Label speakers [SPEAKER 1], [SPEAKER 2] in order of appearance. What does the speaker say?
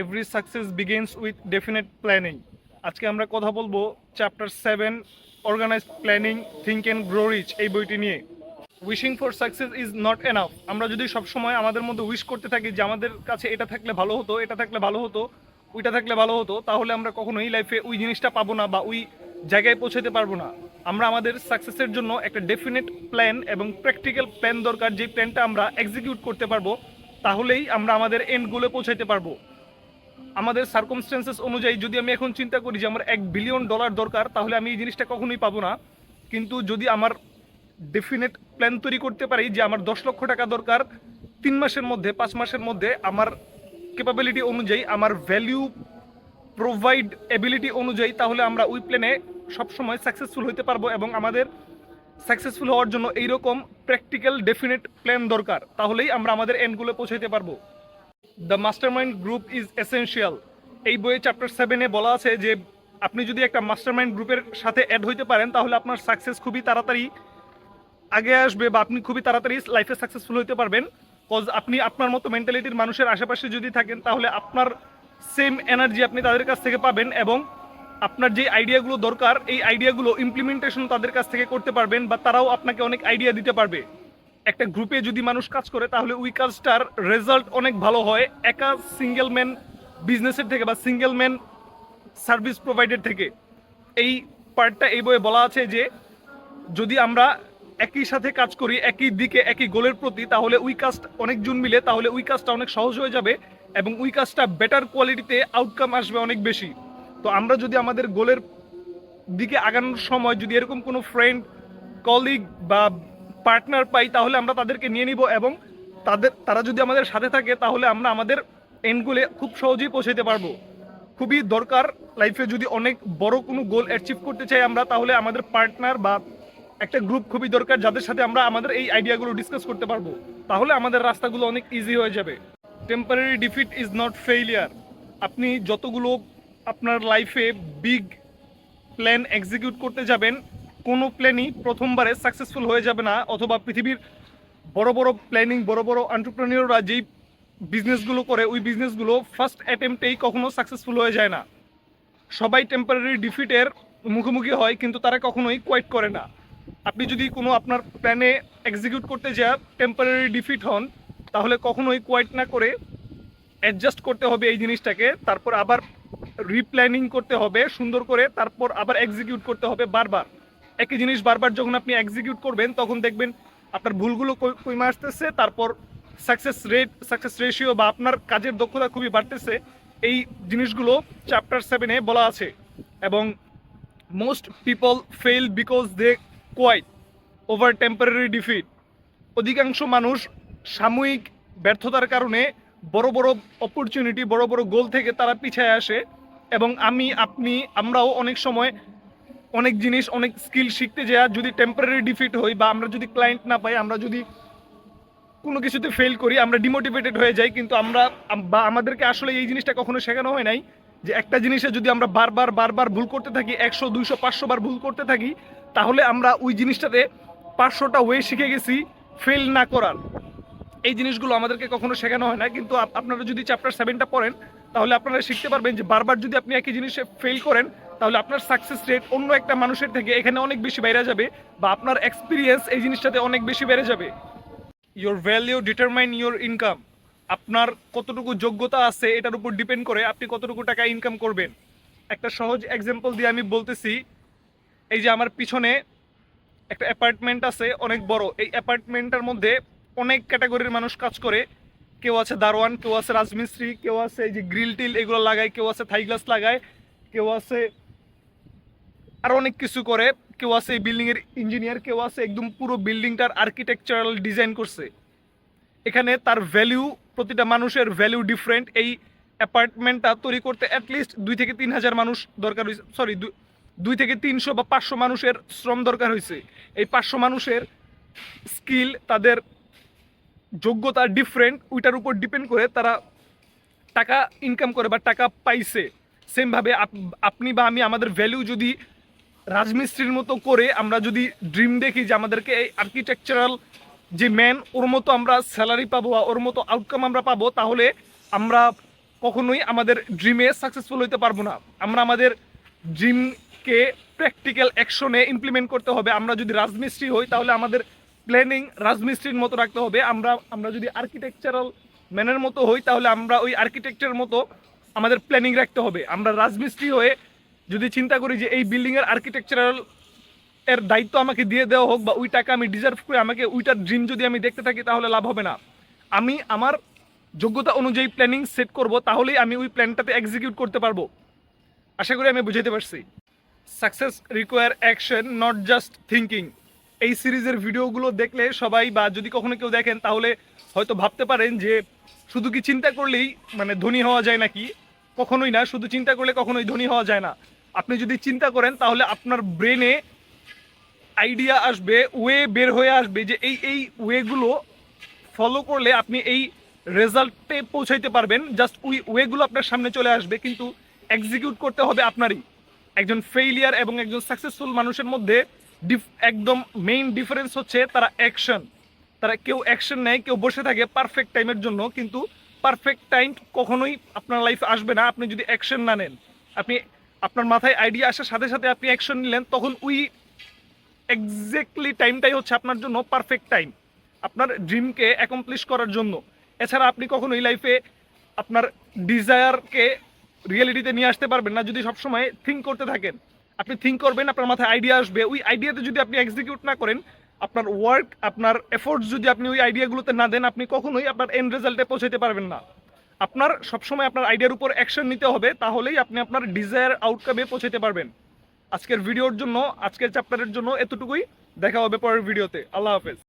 [SPEAKER 1] Every success begins with definite planning. আজকে আমরা কথা বলবো chapter 7 organised planning think and grow rich এই বইটি নিয়ে। Wishing for success is not enough. আমরা যদি সবসময় আমাদের মধ্যে উইশ করতে থাকি যে আমাদের কাছে এটা থাকলে ভালো হতো, এটা থাকলে ভালো হতো, ওইটা থাকলে ভালো হতো, তাহলে আমরা কখনোই লাইফে ওই জিনিসটা পাবো না বা ওই জায়গায় পৌঁছাতে পারবো না। আমরা আমাদের সাকসেসের জন্য একটা ডেফিনেট প্ল্যান এবং প্র্যাকটিক্যাল প্ল্যান দরকার, যে প্ল্যানটা আমরা এক্সিকিউট করতে পারবো, তাহলেই আমরা আমাদের এন্ড গোলে পৌঁছাতে পারবো। আমাদের সার্কমস্টেন্সেস অনুযায়ী যদি আমি এখন চিন্তা করি যে আমার $1 বিলিয়ন দরকার, তাহলে আমি এই জিনিসটা কখনোই পাবো না। কিন্তু যদি আমার ডেফিনেট প্ল্যান তৈরি করতে পারি যে আমার 10 লক্ষ টাকা দরকার 3 মাসের মধ্যে, 5 মাসের মধ্যে, আমার ক্যাপাবিলিটি অনুযায়ী, আমার ভ্যালিউ প্রোভাইড এবিলিটি অনুযায়ী, তাহলে আমরা ওই প্ল্যানে সবসময় সাকসেসফুল হতে পারবো। এবং আমাদের সাকসেসফুল হওয়ার জন্য এইরকম প্র্যাকটিক্যাল ডেফিনেট প্ল্যান দরকার, তাহলেই আমরা আমাদের এন্ডগুলো পৌঁছাতে পারবো। The mastermind group is essential. এই বইয়ে চ্যাপ্টার 7-এ বলা আছে যে আপনি যদি একটা মাস্টারমাইন্ড গ্রুপের সাথে অ্যাড হইতে পারেন, তাহলে আপনার সাকসেস খুবই তাড়াতাড়ি আগে আসবে বা আপনি খুবই তাড়াতাড়ি লাইফে সাকসেসফুল হতে পারবেন। কজ আপনি আপনার মতো মেন্টালিটির মানুষের আশেপাশে যদি থাকেন, তাহলে আপনার সেম এনার্জি আপনি তাদের কাছ থেকে পাবেন এবং আপনার যে আইডিয়াগুলো দরকার, এই আইডিয়াগুলো ইমপ্লিমেন্টেশন তাদের কাছ থেকে করতে পারবেন বা তারাও আপনাকে অনেক আইডিয়া দিতে পারবে। একটা গ্রুপে যদি মানুষ কাজ করে, তাহলে ওই কাজটার রেজাল্ট অনেক ভালো হয় একা সিঙ্গেল ম্যান বিজনেসের থেকে বা সিঙ্গেল ম্যান সার্ভিস প্রোভাইডার থেকে। এই পার্টটা এই বইয়ে বলা আছে যে যদি আমরা একই সাথে কাজ করি, একই দিকে, একই গোলের প্রতি, তাহলে ওই কাজটা অনেকজন মিলে, তাহলে ওই কাজটা অনেক সহজ হয়ে যাবে এবং ওই কাজটা বেটার কোয়ালিটিতে আউটকাম আসবে অনেক বেশি। তো আমরা যদি আমাদের গোলের দিকে আগানোর সময় যদি এরকম কোনো ফ্রেন্ড, কলিগ বা পার্টনার পাই, তাহলে আমরা তাদেরকে নিয়ে নিব এবং তারা যদি আমাদের সাথে থাকে, তাহলে আমরা আমাদের এন্ড গোলে খুব সহজেই পৌঁছাতে পারবো। খুবই দরকার লাইফে যদি অনেক বড় কোনো গোল অ্যাচিভ করতে চাই আমরা, তাহলে আমাদের পার্টনার বা একটা গ্রুপ খুবই দরকার, যাদের সাথে আমরা আমাদের এই আইডিয়াগুলো ডিসকাস করতে পারবো। তাহলে আমাদের রাস্তাগুলো অনেক ইজি হয়ে যাবে। Temporary defeat is not failure. আপনি যতগুলো আপনার লাইফে বিগ প্ল্যান এক্সিকিউট করতে যাবেন, কোনো প্ল্যানই প্রথমবারে সাকসেসফুল হয়ে যাবে না। অথবা পৃথিবীর বড় বড় প্ল্যানিং, বড় বড় এন্টারপ্রেনিয়ররা যেই বিজনেসগুলো করে, ওই বিজনেসগুলো ফার্স্ট অ্যাটেম্পটেই কখনো সাকসেসফুল হয়ে যায় না। সবাই টেম্পোরারি ডিফিটের মুখোমুখি হয়, কিন্তু তারা কখনোই কোয়াইট করে না। আপনি যদি কোনো আপনার প্ল্যানে এক্সিকিউট করতে যা টেম্পোরারি ডিফিট হন, তাহলে কখনোই কোয়াইট না করে অ্যাডজাস্ট করতে হবে এই জিনিসটাকে, তারপর আবার রিপ্ল্যানিং করতে হবে সুন্দর করে, তারপর আবার এক্সিকিউট করতে হবে বারবার। একই জিনিস বারবার যখন আপনি এক্সিকিউট করবেন, তখন দেখবেন আপনার ভুলগুলো কমে আসতেছে, তারপর সাকসেস রেশিও বা আপনার কাজের দক্ষতা খুবই বাড়তেছে। এই জিনিসগুলো চ্যাপ্টার 7-এ বলা আছে। এবং most people fail because they quit over temporary defeat. অধিকাংশ মানুষ সাময়িক ব্যর্থতার কারণে বড় বড় অপরচুনিটি, বড় বড় গোল থেকে তারা পিছিয়ে আসে। এবং আমরাও অনেক সময় অনেক জিনিস, অনেক স্কিল শিখতে যাওয়া যদি টেম্পোরারি ডিফিট হই বা আমরা যদি ক্লায়েন্ট না পাই, আমরা যদি কোনো কিছুতে ফেল করি, আমরা ডিমোটিভেটেড হয়ে যাই। কিন্তু আমাদেরকে আসলে এই জিনিসটা কখনো শেখানো হয় নাই যে একটা জিনিসে যদি আমরা বারবার ভুল করতে থাকি, 100, 200, 500 বার ভুল করতে থাকি, তাহলে আমরা ওই জিনিসটাতে 500টা ওয়ে শিখে গেছি ফেল না করার। এই জিনিসগুলো আমাদেরকে কখনো শেখানো হয় না। কিন্তু আপনারা যদি চ্যাপ্টার 7টা পড়েন, তাহলে আপনারা শিখতে পারবেন যে বারবার যদি আপনি একই জিনিসে ফেল করেন, তাহলে আপনার সাকসেস রেট অন্য একটা মানুষের থেকে এখানে অনেক বেশি বেড়ে যাবে বা আপনার এক্সপিরিয়েন্স এই জিনিসটাতে অনেক বেশি বেড়ে যাবে। Your value determine your income. আপনার কতটুকু যোগ্যতা আছে এটার উপর ডিপেন্ড করে আপনি কতটুকু টাকা ইনকাম করবেন। একটা সহজ এক্সাম্পল দিয়ে আমি বলতেছি। এই যে আমার পিছনে একটা অ্যাপার্টমেন্ট আছে অনেক বড়। এই অ্যাপার্টমেন্টটার মধ্যে অনেক ক্যাটাগরির মানুষ কাজ করে। কেউ আছে দারোয়ান, কেউ আছে রাজমিস্ত্রি, কেউ আছে এই যে গ্রিল টিল এগুলো লাগায়, কেউ আছে থাই গ্লাস লাগায়, কেউ আছে আর অনেক কিছু করে, কেউ আছে এই বিল্ডিংয়ের ইঞ্জিনিয়ার, কেউ আছে একদম পুরো বিল্ডিংটার আর্কিটেকচারাল ডিজাইন করছে। এখানে তার ভ্যালিউ, প্রতিটা মানুষের ভ্যালিউ ডিফারেন্ট। এই অ্যাপার্টমেন্টটা তৈরি করতে অ্যাটলিস্ট 2 থেকে 3 হাজার মানুষ দরকার হয়েছে, সরি 2 থেকে 300 বা 500 মানুষের শ্রম দরকার হয়েছে। এই 500 মানুষের স্কিল, তাদের যোগ্যতা ডিফারেন্ট, ওইটার উপর ডিপেন্ড করে তারা টাকা ইনকাম করে বা টাকা পাইছে। সেমভাবে আপনি বা আমি আমাদের ভ্যালিউ যদি রাজমিস্ত্রির মতো করে আমরা যদি ড্রিম দেখি যে আমাদেরকে এই আর্কিটেকচারাল যে ম্যান, ওর মতো আমরা স্যালারি পাবো বা ওর মতো আউটকাম আমরা পাবো, তাহলে আমরা কখনোই আমাদের ড্রিমে সাকসেসফুল হইতে পারবো না। আমরা আমাদের ড্রিমকে প্র্যাকটিক্যাল অ্যাকশনে ইমপ্লিমেন্ট করতে হবে। আমরা যদি রাজমিস্ত্রি হই তাহলে আমাদের প্ল্যানিং রাজমিস্ত্রির মতো রাখতে হবে। আমরা যদি আর্কিটেকচারাল ম্যানের মতো হই তাহলে আমরা ওই আর্কিটেকচারের মতো আমাদের প্ল্যানিং রাখতে হবে। আমরা রাজমিস্ত্রি হয়ে যদি চিন্তা করি যে এই বিল্ডিংয়ের আর্কিটেকচারাল এর দায়িত্ব আমাকে দিয়ে দেওয়া হোক বা ওই টাকা আমি ডিজার্ভ করে আমাকে ওইটার ড্রিম যদি আমি দেখতে থাকি তাহলে লাভ হবে না। আমি আমার যোগ্যতা অনুযায়ী প্ল্যানিং সেট করব, তাহলেই আমি ওই প্ল্যানটাতে এক্সিকিউট করতে পারবো। আশা করি আমি বুঝাতে পারছি। Success require action, not just thinking. এই সিরিজের ভিডিওগুলো দেখলে সবাই বা যদি কখনো কেউ দেখেন তাহলে হয়তো ভাবতে পারেন যে শুধু কি চিন্তা করলেই মানে ধনী হওয়া যায় নাকি। কখনোই না, শুধু চিন্তা করলে কখনোই ধনী হওয়া যায় না। আপনি যদি চিন্তা করেন তাহলে আপনার ব্রেনে আইডিয়া আসবে, ওয়ে বের হয়ে আসবে যে এই ওয়েগুলো ফলো করলে আপনি এই রেজাল্টে পৌঁছাইতে পারবেন। জাস্ট ওই ওয়েগুলো আপনার সামনে চলে আসবে, কিন্তু এক্সিকিউট করতে হবে আপনারই। একজন ফেইলিয়ার এবং একজন সাকসেসফুল মানুষের মধ্যে একদম মেইন ডিফারেন্স হচ্ছে তারা অ্যাকশন। তারা কেউ অ্যাকশন নেয়, কেউ বসে থাকে পারফেক্ট টাইমের জন্য, কিন্তু পারফেক্ট টাইম কখনোই আপনার লাইফে আসবে না আপনি যদি অ্যাকশন না নেন। আপনি আপনার মাথায় আইডিয়া আসার সাথে সাথে আপনি অ্যাকশন নিলেন, তখন ওই এক্স্যাক্টলি টাইমটাই হচ্ছে আপনার জন্য পারফেক্ট টাইম আপনার ড্রিমকে অ্যাকমপ্লিশ করার জন্য। এছাড়া আপনি কখনোই লাইফে আপনার ডিজায়ারকে রিয়েলিটিতে নিয়ে আসতে পারবেন না যদি সবসময় থিঙ্ক করতে থাকেন। আপনি থিঙ্ক করবেন, আপনার মাথায় আইডিয়া আসবে, ওই আইডিয়াতে যদি আপনি এক্সিকিউট না করেন, আপনার ওয়ার্ক আপনার এফোর্টস যদি আপনি ওই আইডিয়াগুলোতে না দেন, আপনি কখনোই আপনার এন্ড রেজাল্টে পৌঁছাতে পারবেন না। আপনার সবসময় আপনার আইডিয়ার উপর অ্যাকশন নিতে হবে, তাহলেই আপনি আপনার ডিজায়ার আউটকামে পৌঁছাতে পারবেন। আজকের ভিডিওর জন্য, আজকের চ্যাপ্টারের জন্য এতটুকুই। দেখা হবে পরের ভিডিওতে। আল্লাহ হাফেজ।